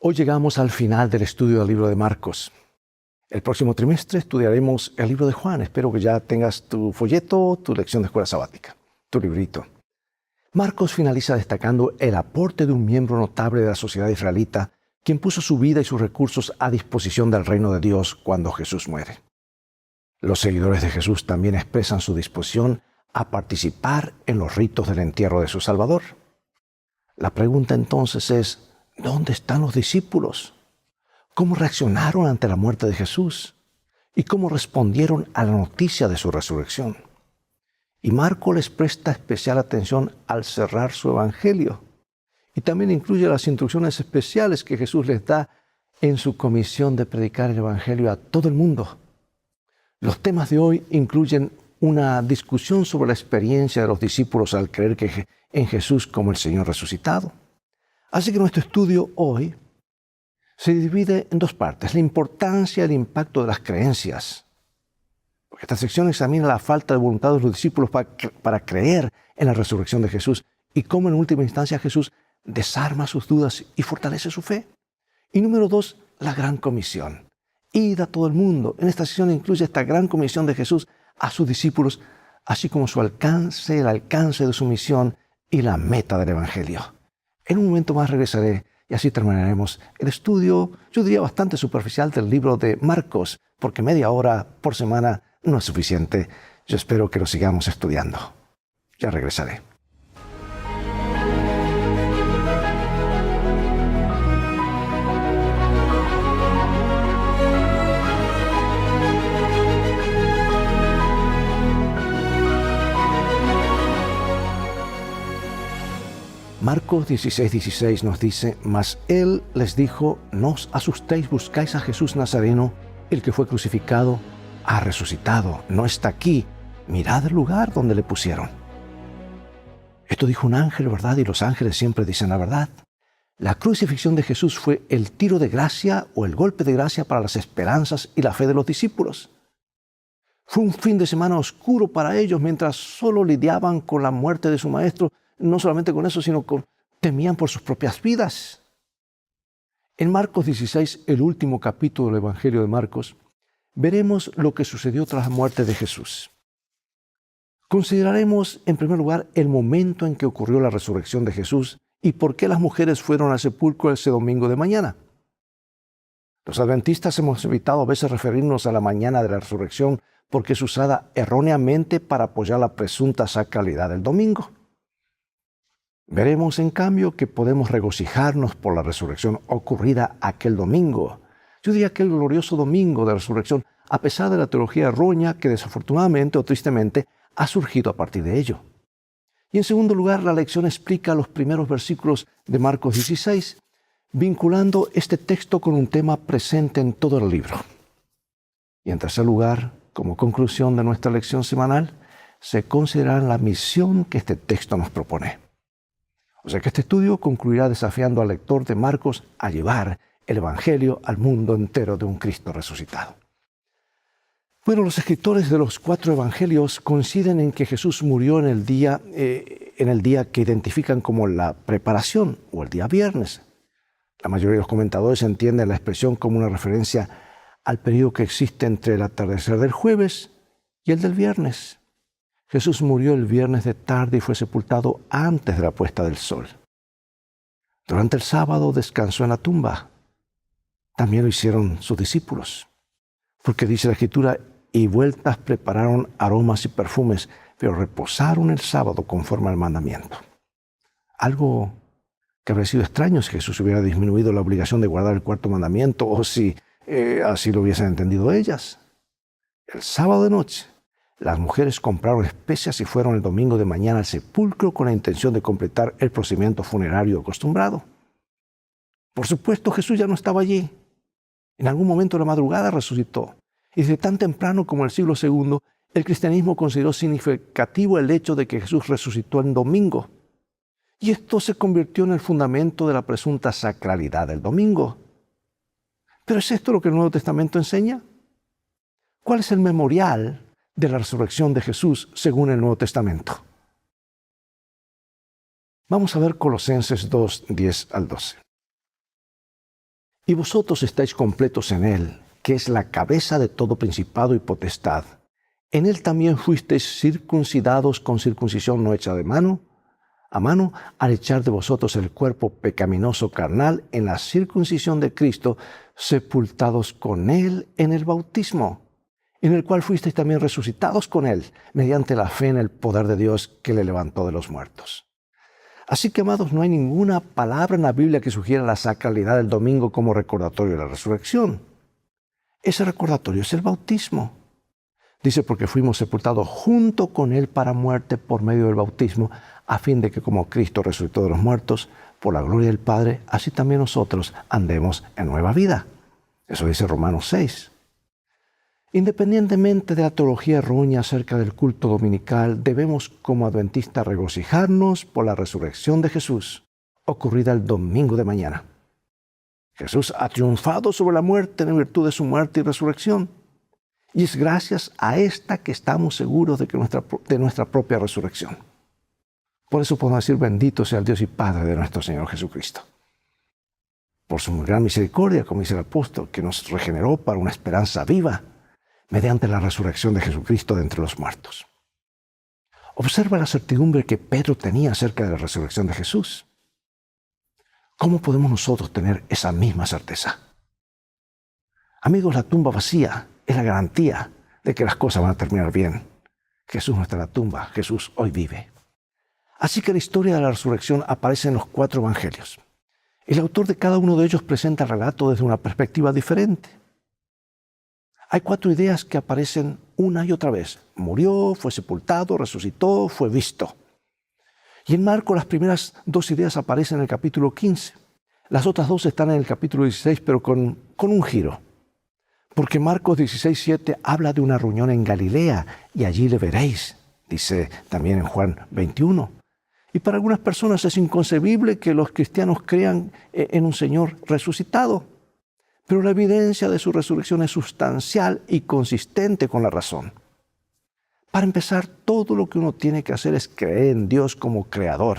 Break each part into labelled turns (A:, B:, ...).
A: Hoy llegamos al final del estudio del libro de Marcos. El próximo trimestre estudiaremos el libro de Juan. Espero que ya tengas tu folleto, tu lección de escuela sabática, tu librito. Marcos finaliza destacando el aporte de un miembro notable de la sociedad israelita, quien puso su vida y sus recursos a disposición del reino de Dios cuando Jesús muere. Los seguidores de Jesús también expresan su disposición a participar en los ritos del entierro de su Salvador. La pregunta entonces es, ¿dónde están los discípulos? ¿Cómo reaccionaron ante la muerte de Jesús? ¿Y cómo respondieron a la noticia de su resurrección? Y Marcos les presta especial atención al cerrar su evangelio. Y también incluye las instrucciones especiales que Jesús les da en su comisión de predicar el evangelio a todo el mundo. Los temas de hoy incluyen una discusión sobre la experiencia de los discípulos al creer en Jesús como el Señor resucitado. Así que nuestro estudio hoy se divide en dos partes: la importancia y el impacto de las creencias. Porque esta sección examina la falta de voluntad de los discípulos para creer en la resurrección de Jesús y cómo en última instancia Jesús desarma sus dudas y fortalece su fe. Y número 2, la gran comisión. Id a todo el mundo. En esta sección incluye esta gran comisión de Jesús a sus discípulos, así como su alcance, el alcance de su misión y la meta del evangelio. En un momento más regresaré y así terminaremos el estudio, yo diría bastante superficial, del libro de Marcos, porque media hora por semana no es suficiente. Yo espero que lo sigamos estudiando. Ya regresaré. Marcos 16:16 nos dice: Mas él les dijo, no os asustéis, buscáis a Jesús Nazareno, el que fue crucificado, ha resucitado, no está aquí, mirad el lugar donde le pusieron. Esto dijo un ángel, ¿verdad? Y los ángeles siempre dicen la verdad. La crucifixión de Jesús fue el tiro de gracia o el golpe de gracia para las esperanzas y la fe de los discípulos. Fue un fin de semana oscuro para ellos mientras solo lidiaban con la muerte de su maestro. No solamente con eso, sino temían por sus propias vidas. En Marcos 16, el último capítulo del Evangelio de Marcos, veremos lo que sucedió tras la muerte de Jesús. Consideraremos, en primer lugar, el momento en que ocurrió la resurrección de Jesús y por qué las mujeres fueron al sepulcro ese domingo de mañana. Los adventistas hemos evitado a veces referirnos a la mañana de la resurrección porque es usada erróneamente para apoyar la presunta sacralidad del domingo. Veremos, en cambio, que podemos regocijarnos por la resurrección ocurrida aquel domingo. Yo diría aquel glorioso domingo de resurrección, a pesar de la teología errónea que desafortunadamente o tristemente ha surgido a partir de ello. Y en segundo lugar, la lección explica los primeros versículos de Marcos 16, vinculando este texto con un tema presente en todo el libro. Y en tercer lugar, como conclusión de nuestra lección semanal, se considerará la misión que este texto nos propone. O sea que este estudio concluirá desafiando al lector de Marcos a llevar el Evangelio al mundo entero de un Cristo resucitado. Bueno, los escritores de los 4 evangelios coinciden en que Jesús murió en el día que identifican como la preparación o el día viernes. La mayoría de los comentadores entienden la expresión como una referencia al periodo que existe entre el atardecer del jueves y el del viernes. Jesús murió el viernes de tarde y fue sepultado antes de la puesta del sol. Durante el sábado descansó en la tumba. También lo hicieron sus discípulos. Porque dice la Escritura, y vueltas prepararon aromas y perfumes, pero reposaron el sábado conforme al mandamiento. Algo que habría sido extraño si Jesús hubiera disminuido la obligación de guardar el 4º mandamiento o si así lo hubiesen entendido ellas. El sábado de noche, las mujeres compraron especias y fueron el domingo de mañana al sepulcro con la intención de completar el procedimiento funerario acostumbrado. Por supuesto, Jesús ya no estaba allí. En algún momento de la madrugada resucitó. Y desde tan temprano como el siglo II, el cristianismo consideró significativo el hecho de que Jesús resucitó en domingo. Y esto se convirtió en el fundamento de la presunta sacralidad del domingo. ¿Pero es esto lo que el Nuevo Testamento enseña? ¿Cuál es el memorial de la resurrección de Jesús según el Nuevo Testamento? Vamos a ver Colosenses 2, 10 al 12. Y vosotros estáis completos en Él, que es la cabeza de todo principado y potestad. En Él también fuisteis circuncidados con circuncisión no hecha a mano, al echar de vosotros el cuerpo pecaminoso carnal en la circuncisión de Cristo, sepultados con Él en el bautismo, en el cual fuisteis también resucitados con Él, mediante la fe en el poder de Dios que le levantó de los muertos. Así que, amados, no hay ninguna palabra en la Biblia que sugiera la sacralidad del domingo como recordatorio de la resurrección. Ese recordatorio es el bautismo. Dice, porque fuimos sepultados junto con Él para muerte por medio del bautismo, a fin de que como Cristo resucitó de los muertos, por la gloria del Padre, así también nosotros andemos en nueva vida. Eso dice Romanos 6. Independientemente de la teología errónea acerca del culto dominical, debemos como adventistas regocijarnos por la resurrección de Jesús, ocurrida el domingo de mañana. Jesús ha triunfado sobre la muerte en virtud de su muerte y resurrección. Y es gracias a esta que estamos seguros de nuestra propia resurrección. Por eso podemos decir, bendito sea el Dios y Padre de nuestro Señor Jesucristo. Por su gran misericordia, como dice el apóstol, que nos regeneró para una esperanza viva, mediante la resurrección de Jesucristo de entre los muertos. Observa la certidumbre que Pedro tenía acerca de la resurrección de Jesús. ¿Cómo podemos nosotros tener esa misma certeza? Amigos, la tumba vacía es la garantía de que las cosas van a terminar bien. Jesús no está en la tumba, Jesús hoy vive. Así que la historia de la resurrección aparece en los 4 evangelios. El autor de cada uno de ellos presenta el relato desde una perspectiva diferente. Hay 4 ideas que aparecen una y otra vez. Murió, fue sepultado, resucitó, fue visto. Y en Marcos las primeras 2 ideas aparecen en el capítulo 15. Las otras 2 están en el capítulo 16, pero con un giro. Porque Marcos 16:7 habla de una reunión en Galilea y allí le veréis, dice también en Juan 21. Y para algunas personas es inconcebible que los cristianos crean en un Señor resucitado. Pero la evidencia de su resurrección es sustancial y consistente con la razón. Para empezar, todo lo que uno tiene que hacer es creer en Dios como creador.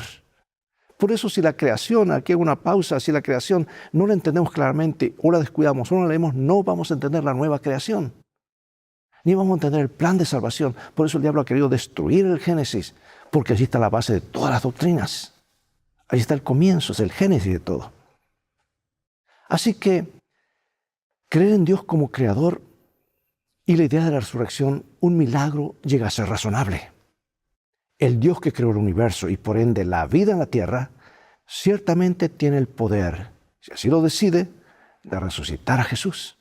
A: Por eso si la creación, aquí hago una pausa, si la creación no la entendemos claramente o la descuidamos o no la leemos, no vamos a entender la nueva creación. Ni vamos a entender el plan de salvación. Por eso el diablo ha querido destruir el Génesis, porque allí está la base de todas las doctrinas. Allí está el comienzo, es el génesis de todo. Así que creer en Dios como creador y la idea de la resurrección, un milagro, llega a ser razonable. El Dios que creó el universo y por ende la vida en la tierra, ciertamente tiene el poder, si así lo decide, de resucitar a Jesús.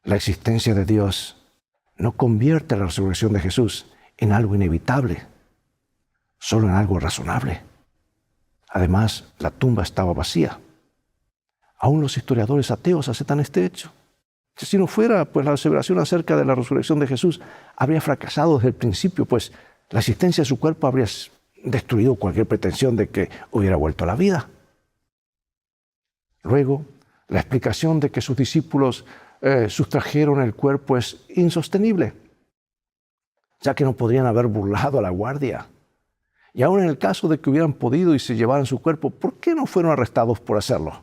A: La existencia de Dios no convierte la resurrección de Jesús en algo inevitable, solo en algo razonable. Además, la tumba estaba vacía. Aún los historiadores ateos aceptan este hecho. Si no fuera, pues la aseveración acerca de la resurrección de Jesús habría fracasado desde el principio, pues la existencia de su cuerpo habría destruido cualquier pretensión de que hubiera vuelto a la vida. Luego, la explicación de que sus discípulos sustrajeron el cuerpo es insostenible, ya que no podrían haber burlado a la guardia. Y aún en el caso de que hubieran podido y se llevaran su cuerpo, ¿por qué no fueron arrestados por hacerlo?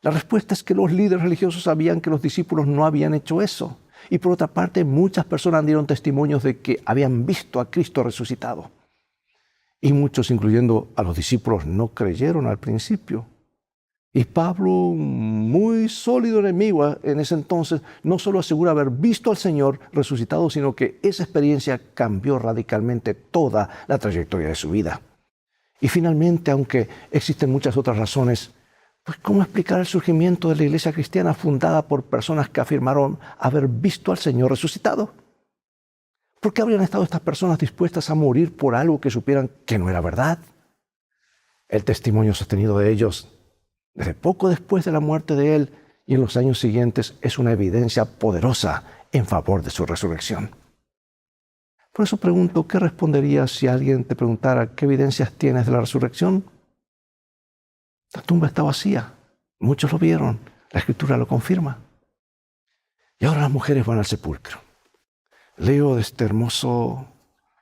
A: La respuesta es que los líderes religiosos sabían que los discípulos no habían hecho eso. Y por otra parte, muchas personas dieron testimonios de que habían visto a Cristo resucitado. Y muchos, incluyendo a los discípulos, no creyeron al principio. Y Pablo, muy sólido enemigo en ese entonces, no solo asegura haber visto al Señor resucitado, sino que esa experiencia cambió radicalmente toda la trayectoria de su vida. Y finalmente, aunque existen muchas otras razones, pues ¿cómo explicar el surgimiento de la iglesia cristiana fundada por personas que afirmaron haber visto al Señor resucitado? ¿Por qué habrían estado estas personas dispuestas a morir por algo que supieran que no era verdad? El testimonio sostenido de ellos, desde poco después de la muerte de Él y en los años siguientes, es una evidencia poderosa en favor de su resurrección. Por eso pregunto, ¿qué responderías si alguien te preguntara qué evidencias tienes de la resurrección? La tumba está vacía. Muchos lo vieron. La Escritura lo confirma. Y ahora las mujeres van al sepulcro. Leo de esta hermosa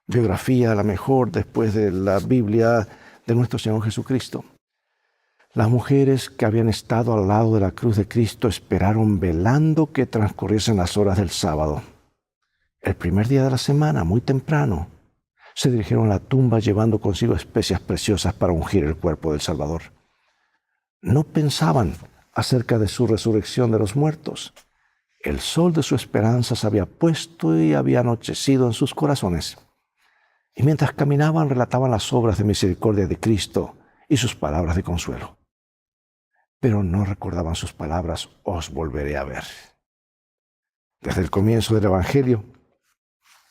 A: biografía, la mejor después de la Biblia de nuestro Señor Jesucristo. Las mujeres que habían estado al lado de la cruz de Cristo esperaron velando que transcurriesen las horas del sábado. El primer día de la semana, muy temprano, se dirigieron a la tumba llevando consigo especias preciosas para ungir el cuerpo del Salvador. No pensaban acerca de su resurrección de los muertos. El sol de su esperanza se había puesto y había anochecido en sus corazones. Y mientras caminaban, relataban las obras de misericordia de Cristo y sus palabras de consuelo. Pero no recordaban sus palabras: os volveré a ver. Desde el comienzo del Evangelio,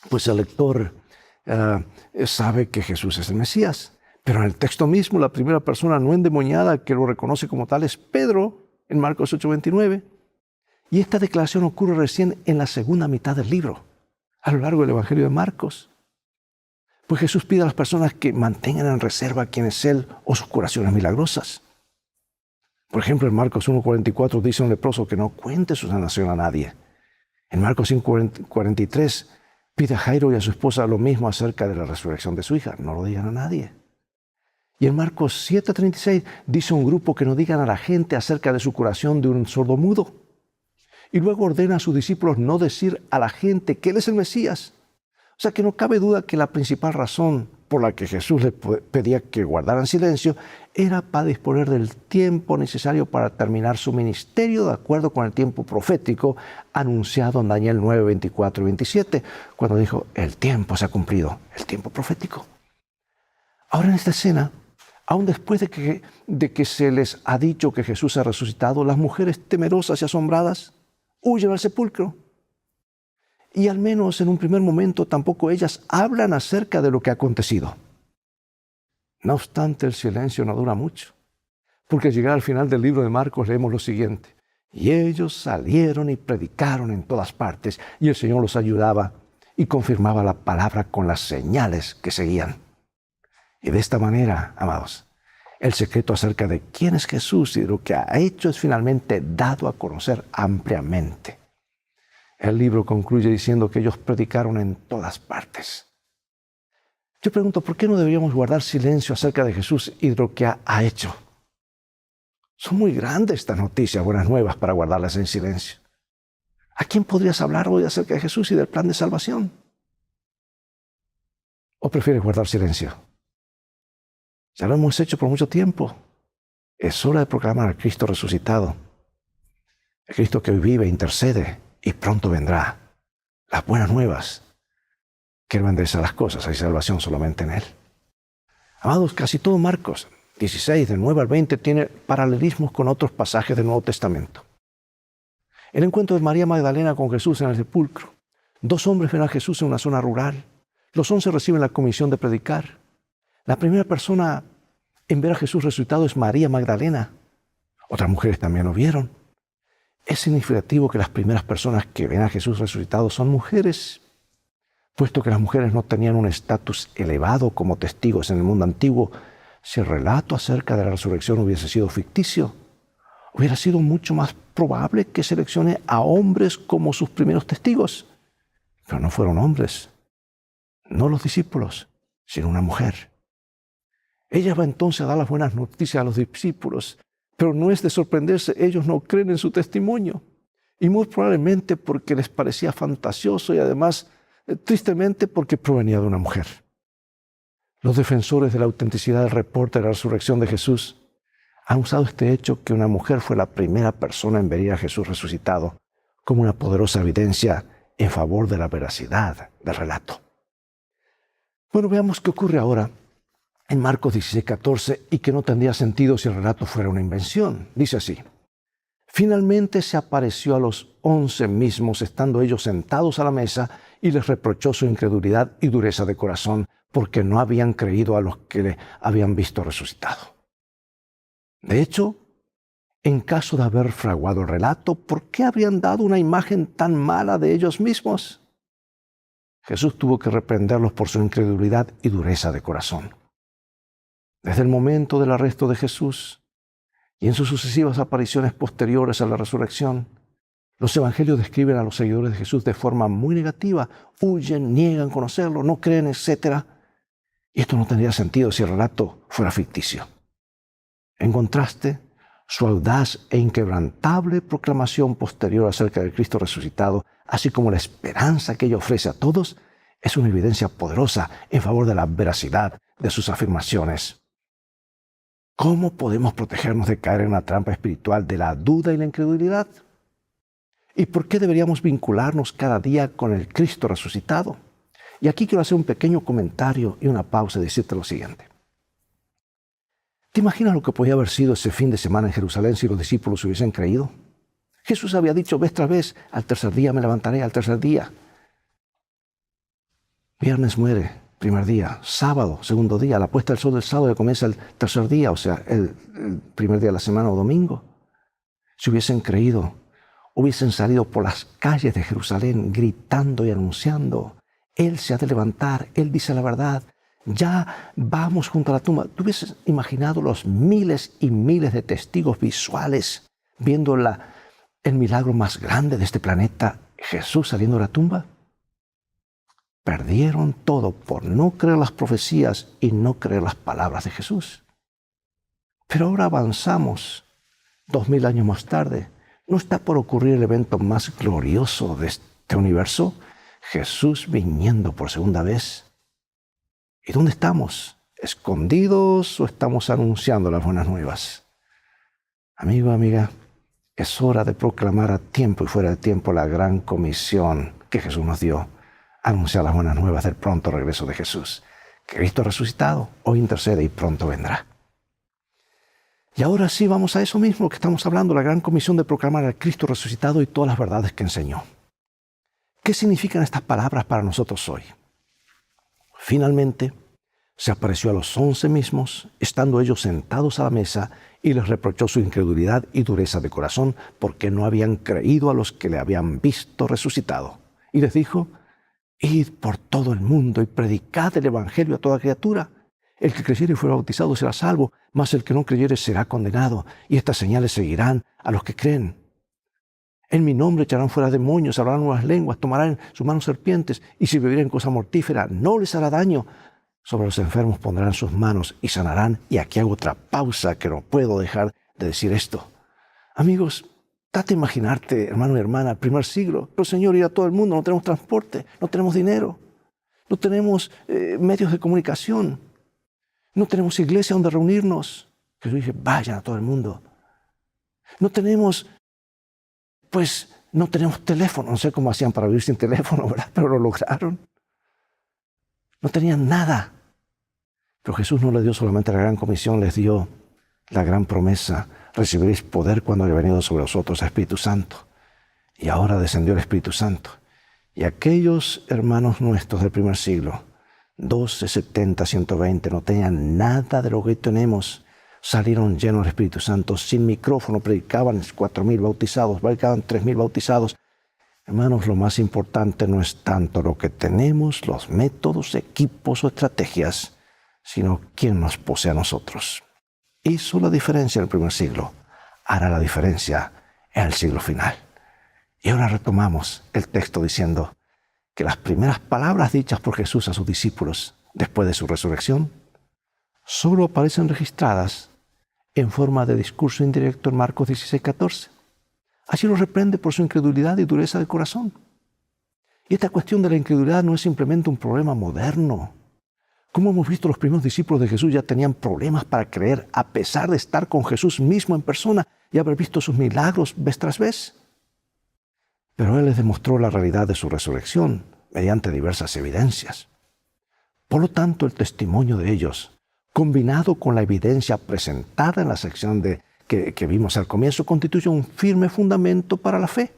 A: pues el lector sabe que Jesús es el Mesías. Pero en el texto mismo, la primera persona no endemoniada que lo reconoce como tal es Pedro, en Marcos 8:29. Y esta declaración ocurre recién en la segunda mitad del libro, a lo largo del Evangelio de Marcos. Pues Jesús pide a las personas que mantengan en reserva quién es Él o sus curaciones milagrosas. Por ejemplo, en Marcos 1:44 dice un leproso que no cuente su sanación a nadie. En Marcos 5:43 pide a Jairo y a su esposa lo mismo acerca de la resurrección de su hija. No lo digan a nadie. Y en Marcos 7:36 dice un grupo que no digan a la gente acerca de su curación de un sordomudo. Y luego ordena a sus discípulos no decir a la gente que Él es el Mesías. O sea que no cabe duda que la principal razón por la que Jesús les pedía que guardaran silencio era para disponer del tiempo necesario para terminar su ministerio de acuerdo con el tiempo profético anunciado en Daniel 9, 24 y 27, cuando dijo: el tiempo se ha cumplido, el tiempo profético. Ahora en esta escena, aún después de que se les ha dicho que Jesús ha resucitado, las mujeres temerosas y asombradas huyen al sepulcro. Y al menos en un primer momento tampoco ellas hablan acerca de lo que ha acontecido. No obstante, el silencio no dura mucho, porque al llegar al final del libro de Marcos leemos lo siguiente: y ellos salieron y predicaron en todas partes, y el Señor los ayudaba y confirmaba la palabra con las señales que seguían. Y de esta manera, amados, el secreto acerca de quién es Jesús y de lo que ha hecho es finalmente dado a conocer ampliamente. El libro concluye diciendo que ellos predicaron en todas partes. Yo pregunto, ¿por qué no deberíamos guardar silencio acerca de Jesús y de lo que ha hecho? Son muy grandes estas noticias, buenas nuevas, para guardarlas en silencio. ¿A quién podrías hablar hoy acerca de Jesús y del plan de salvación? ¿O prefieres guardar silencio? Ya lo hemos hecho por mucho tiempo. Es hora de proclamar al Cristo resucitado. El Cristo que hoy vive, intercede y pronto vendrá. Las buenas nuevas, que Él endereza las cosas, hay salvación solamente en Él. Amados, casi todo Marcos 16, del 9 al 20, tiene paralelismos con otros pasajes del Nuevo Testamento. El encuentro de María Magdalena con Jesús en el sepulcro. 2 hombres ven a Jesús en una zona rural. Los 11 reciben la comisión de predicar. La primera persona en ver a Jesús resucitado es María Magdalena. Otras mujeres también lo vieron. Es significativo que las primeras personas que ven a Jesús resucitado son mujeres, puesto que las mujeres no tenían un estatus elevado como testigos en el mundo antiguo. Si el relato acerca de la resurrección hubiese sido ficticio, hubiera sido mucho más probable que seleccione a hombres como sus primeros testigos. Pero no fueron hombres, no los discípulos, sino una mujer. Ella va entonces a dar las buenas noticias a los discípulos, pero no es de sorprenderse, ellos no creen en su testimonio. Y muy probablemente porque les parecía fantasioso y además, tristemente, porque provenía de una mujer. Los defensores de la autenticidad del reporte de la resurrección de Jesús han usado este hecho, que una mujer fue la primera persona en ver a Jesús resucitado, como una poderosa evidencia en favor de la veracidad del relato. Bueno, veamos qué ocurre ahora en Marcos 16:14 y que no tendría sentido si el relato fuera una invención. Dice así: finalmente se apareció a los 11 mismos, estando ellos sentados a la mesa, y les reprochó su incredulidad y dureza de corazón, porque no habían creído a los que le habían visto resucitado. De hecho, en caso de haber fraguado el relato, ¿por qué habrían dado una imagen tan mala de ellos mismos? Jesús tuvo que reprenderlos por su incredulidad y dureza de corazón. Desde el momento del arresto de Jesús y en sus sucesivas apariciones posteriores a la resurrección, los evangelios describen a los seguidores de Jesús de forma muy negativa. Huyen, niegan conocerlo, no creen, etc. Y esto no tendría sentido si el relato fuera ficticio. En contraste, su audaz e inquebrantable proclamación posterior acerca del Cristo resucitado, así como la esperanza que ella ofrece a todos, es una evidencia poderosa en favor de la veracidad de sus afirmaciones. ¿Cómo podemos protegernos de caer en la trampa espiritual de la duda y la incredulidad? ¿Y por qué deberíamos vincularnos cada día con el Cristo resucitado? Y aquí quiero hacer un pequeño comentario y una pausa y decirte lo siguiente. ¿Te imaginas lo que podía haber sido ese fin de semana en Jerusalén si los discípulos hubiesen creído? Jesús había dicho vez tras vez, al tercer día me levantaré, al tercer día. Viernes muere, primer día. Sábado, segundo día. La puesta del sol del sábado ya comienza el tercer día, o sea, el primer día de la semana o domingo. Si hubiesen creído, hubiesen salido por las calles de Jerusalén gritando y anunciando: Él se ha de levantar, Él dice la verdad, ya vamos junto a la tumba. ¿Tú hubieses imaginado los miles y miles de testigos visuales viendo el milagro más grande de este planeta, Jesús saliendo de la tumba? Perdieron todo por no creer las profecías y no creer las palabras de Jesús. Pero ahora avanzamos 2000 años más tarde. ¿No está por ocurrir el evento más glorioso de este universo? Jesús viniendo por segunda vez. ¿Y dónde estamos? ¿Escondidos o estamos anunciando las buenas nuevas? Amigo, amiga, es hora de proclamar a tiempo y fuera de tiempo la gran comisión que Jesús nos dio: anunciar las buenas nuevas del pronto regreso de Jesús. Cristo resucitado hoy intercede y pronto vendrá. Y ahora sí vamos a eso mismo que estamos hablando, la gran comisión de proclamar al Cristo resucitado y todas las verdades que enseñó. ¿Qué significan estas palabras para nosotros hoy? Finalmente, se apareció a los 11 mismos, estando ellos sentados a la mesa, y les reprochó su incredulidad y dureza de corazón, porque no habían creído a los que le habían visto resucitado. Y les dijo: id por todo el mundo y predicad el evangelio a toda criatura. El que creyere y fuera bautizado será salvo, mas el que no creyere será condenado. Y estas señales seguirán a los que creen. En mi nombre echarán fuera demonios, hablarán nuevas lenguas, tomarán en sus manos serpientes, y si bebieren cosa mortífera no les hará daño. Sobre los enfermos pondrán sus manos y sanarán. Y aquí hago otra pausa, que no puedo dejar de decir esto. Amigos, trata de imaginarte, hermano y hermana, el primer siglo. Pero Señor, ir a todo el mundo, no tenemos transporte, no tenemos dinero, no tenemos medios de comunicación, no tenemos iglesia donde reunirnos. Jesús dice: vayan a todo el mundo. No tenemos teléfono. No sé cómo hacían para vivir sin teléfono, ¿verdad? Pero lo lograron. No tenían nada. Pero Jesús no les dio solamente la gran comisión, les dio la gran promesa: recibiréis poder cuando haya venido sobre vosotros el Espíritu Santo. Y ahora descendió el Espíritu Santo. Y aquellos hermanos nuestros del primer siglo, 12, 70, 120, no tenían nada de lo que hoy tenemos. Salieron llenos del Espíritu Santo, sin micrófono, predicaban 4,000 bautizados, predicaban 3,000 bautizados. Hermanos, lo más importante no es tanto lo que tenemos, los métodos, equipos o estrategias, sino quién nos posee a nosotros. Hizo la diferencia en el primer siglo, hará la diferencia en el siglo final. Y ahora retomamos el texto diciendo que las primeras palabras dichas por Jesús a sus discípulos después de su resurrección solo aparecen registradas en forma de discurso indirecto en Marcos 16:14. Así lo reprende por su incredulidad y dureza de corazón. Y esta cuestión de la incredulidad no es simplemente un problema moderno. Como hemos visto, los primeros discípulos de Jesús ya tenían problemas para creer, a pesar de estar con Jesús mismo en persona y haber visto sus milagros vez tras vez. Pero Él les demostró la realidad de su resurrección mediante diversas evidencias. Por lo tanto, el testimonio de ellos, combinado con la evidencia presentada en la sección que vimos al comienzo, constituye un firme fundamento para la fe.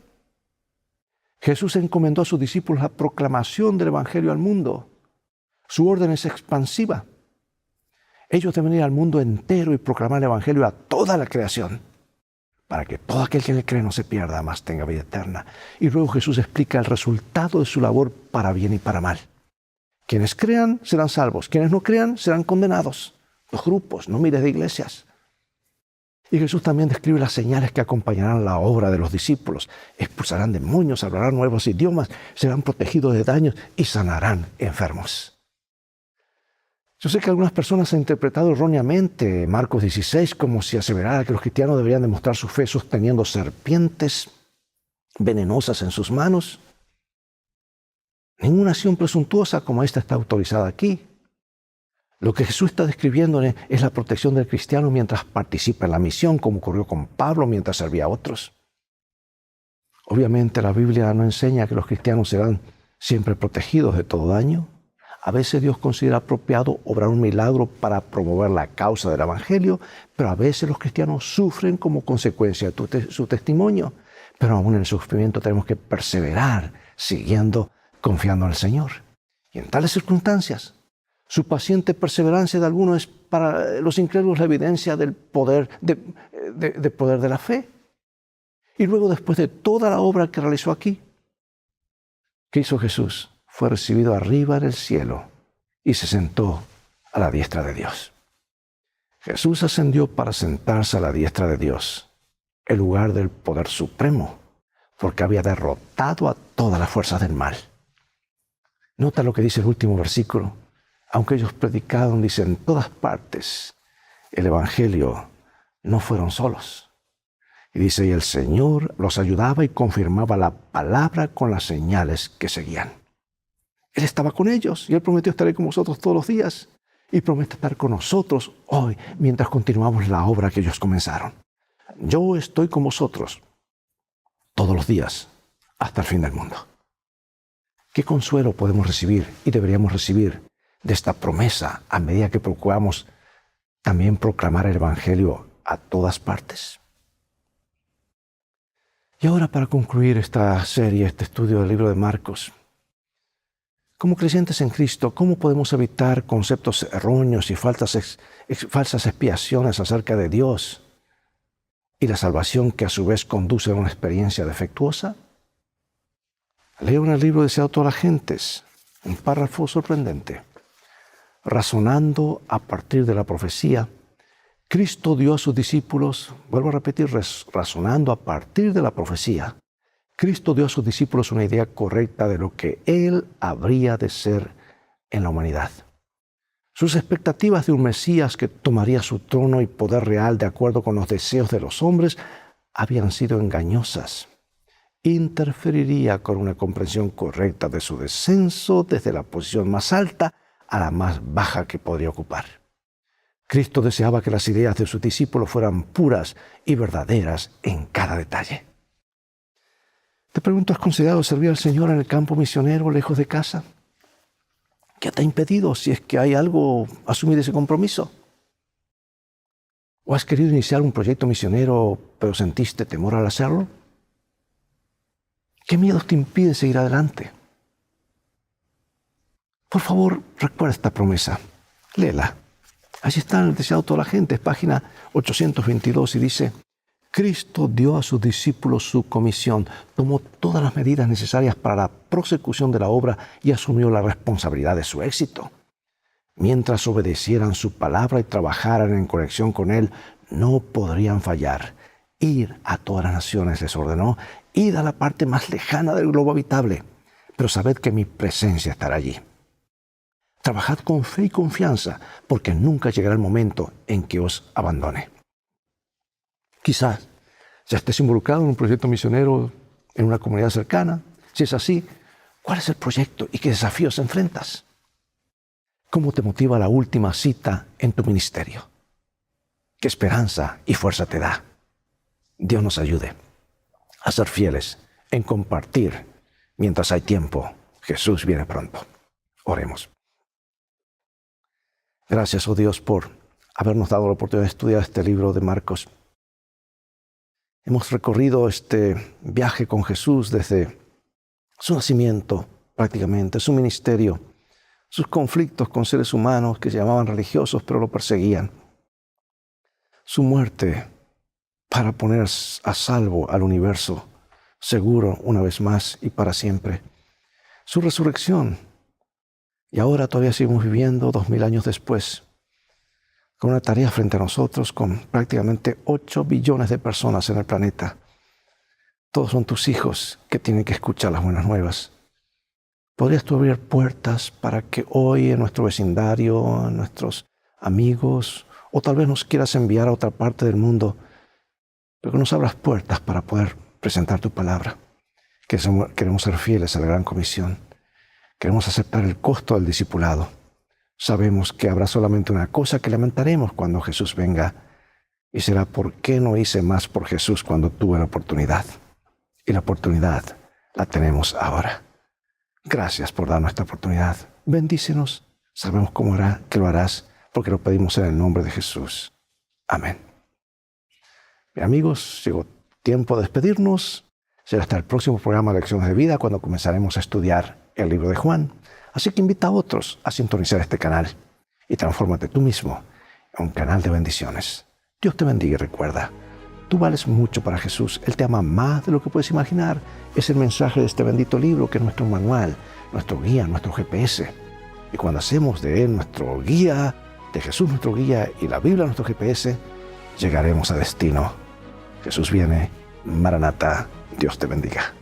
A: Jesús encomendó a sus discípulos la proclamación del Evangelio al mundo. Su orden es expansiva. Ellos deben ir al mundo entero y proclamar el Evangelio a toda la creación, para que todo aquel que le cree no se pierda, mas tenga vida eterna. Y luego Jesús explica el resultado de su labor para bien y para mal. Quienes crean serán salvos, quienes no crean serán condenados. Los grupos, no miles de iglesias. Y Jesús también describe las señales que acompañarán la obra de los discípulos. Expulsarán demonios, hablarán nuevos idiomas, serán protegidos de daños y sanarán enfermos. Yo sé que algunas personas han interpretado erróneamente Marcos 16 como si aseverara que los cristianos deberían demostrar su fe sosteniendo serpientes venenosas en sus manos. Ninguna acción presuntuosa como esta está autorizada aquí. Lo que Jesús está describiendo es la protección del cristiano mientras participa en la misión, como ocurrió con Pablo mientras servía a otros. Obviamente la Biblia no enseña que los cristianos serán siempre protegidos de todo daño. A veces Dios considera apropiado obrar un milagro para promover la causa del Evangelio, pero a veces los cristianos sufren como consecuencia de su testimonio. Pero aún en el sufrimiento tenemos que perseverar, confiando en el Señor. Y en tales circunstancias, su paciente perseverancia de algunos es para los incrédulos la evidencia del poder de la fe. Y luego, después de toda la obra que realizó aquí, ¿qué hizo Jesús? Fue recibido arriba en el cielo y se sentó a la diestra de Dios. Jesús ascendió para sentarse a la diestra de Dios, el lugar del poder supremo, porque había derrotado a todas las fuerzas del mal. Nota lo que dice el último versículo. Aunque ellos predicaron, dice, en todas partes el Evangelio, no fueron solos. Y dice, y el Señor los ayudaba y confirmaba la palabra con las señales que seguían. Él estaba con ellos y Él prometió estar con vosotros todos los días. Y promete estar con nosotros hoy mientras continuamos la obra que ellos comenzaron. Yo estoy con vosotros todos los días hasta el fin del mundo. ¿Qué consuelo podemos recibir y deberíamos recibir de esta promesa a medida que procuramos también proclamar el Evangelio a todas partes? Y ahora, para concluir esta serie, este estudio del libro de Marcos, como creyentes en Cristo, ¿cómo podemos evitar conceptos erróneos y falsas expiaciones acerca de Dios y la salvación que a su vez conduce a una experiencia defectuosa? Leo en el libro deseado a todas las gentes un párrafo sorprendente. Razonando a partir de la profecía, Cristo dio a sus discípulos, vuelvo a repetir, razonando a partir de la profecía, Cristo dio a sus discípulos una idea correcta de lo que Él habría de ser en la humanidad. Sus expectativas de un Mesías que tomaría su trono y poder real de acuerdo con los deseos de los hombres habían sido engañosas. Interferiría con una comprensión correcta de su descenso desde la posición más alta a la más baja que podría ocupar. Cristo deseaba que las ideas de sus discípulos fueran puras y verdaderas en cada detalle. Te pregunto, ¿has considerado servir al Señor en el campo misionero lejos de casa? ¿Qué te ha impedido, si es que hay algo, asumir ese compromiso? ¿O has querido iniciar un proyecto misionero pero sentiste temor al hacerlo? ¿Qué miedos te impiden seguir adelante? Por favor, recuerda esta promesa. Léela. Allí está en el deseado de toda la gente, es página 822 y dice: Cristo dio a sus discípulos su comisión, tomó todas las medidas necesarias para la prosecución de la obra y asumió la responsabilidad de su éxito. Mientras obedecieran su palabra y trabajaran en conexión con Él, no podrían fallar. Ir a todas las naciones, les ordenó, id a la parte más lejana del globo habitable, pero sabed que mi presencia estará allí. Trabajad con fe y confianza, porque nunca llegará el momento en que os abandone. Quizás ya estés involucrado en un proyecto misionero en una comunidad cercana. Si es así, ¿cuál es el proyecto y qué desafíos enfrentas? ¿Cómo te motiva la última cita en tu ministerio? ¿Qué esperanza y fuerza te da? Dios nos ayude a ser fieles en compartir mientras hay tiempo. Jesús viene pronto. Oremos. Gracias, oh Dios, por habernos dado la oportunidad de estudiar este libro de Marcos. Hemos recorrido este viaje con Jesús desde su nacimiento, prácticamente, su ministerio, sus conflictos con seres humanos que se llamaban religiosos pero lo perseguían, su muerte para poner a salvo al universo, seguro una vez más y para siempre, su resurrección, y ahora todavía seguimos viviendo 2000 años después, con una tarea frente a nosotros, con prácticamente 8 billones de personas en el planeta. Todos son tus hijos que tienen que escuchar las buenas nuevas. ¿Podrías tú abrir puertas para que hoy en nuestro vecindario, en nuestros amigos, o tal vez nos quieras enviar a otra parte del mundo, pero que nos abras puertas para poder presentar tu palabra? Queremos ser fieles a la gran comisión. Queremos aceptar el costo del discipulado. Sabemos que habrá solamente una cosa que lamentaremos cuando Jesús venga, y será ¿por qué no hice más por Jesús cuando tuve la oportunidad? Y la oportunidad la tenemos ahora. Gracias por darnos esta oportunidad. Bendícenos. Sabemos que lo harás, porque lo pedimos en el nombre de Jesús. Amén. Bien, amigos, llegó tiempo de despedirnos. Será hasta el próximo programa de Lecciones de Vida, cuando comenzaremos a estudiar el libro de Juan. Así que invita a otros a sintonizar este canal y transfórmate tú mismo en un canal de bendiciones. Dios te bendiga y recuerda, tú vales mucho para Jesús. Él te ama más de lo que puedes imaginar. Es el mensaje de este bendito libro que es nuestro manual, nuestro guía, nuestro GPS. Y cuando hacemos de Él nuestro guía, de Jesús nuestro guía y la Biblia nuestro GPS, llegaremos a destino. Jesús viene. Maranatá. Dios te bendiga.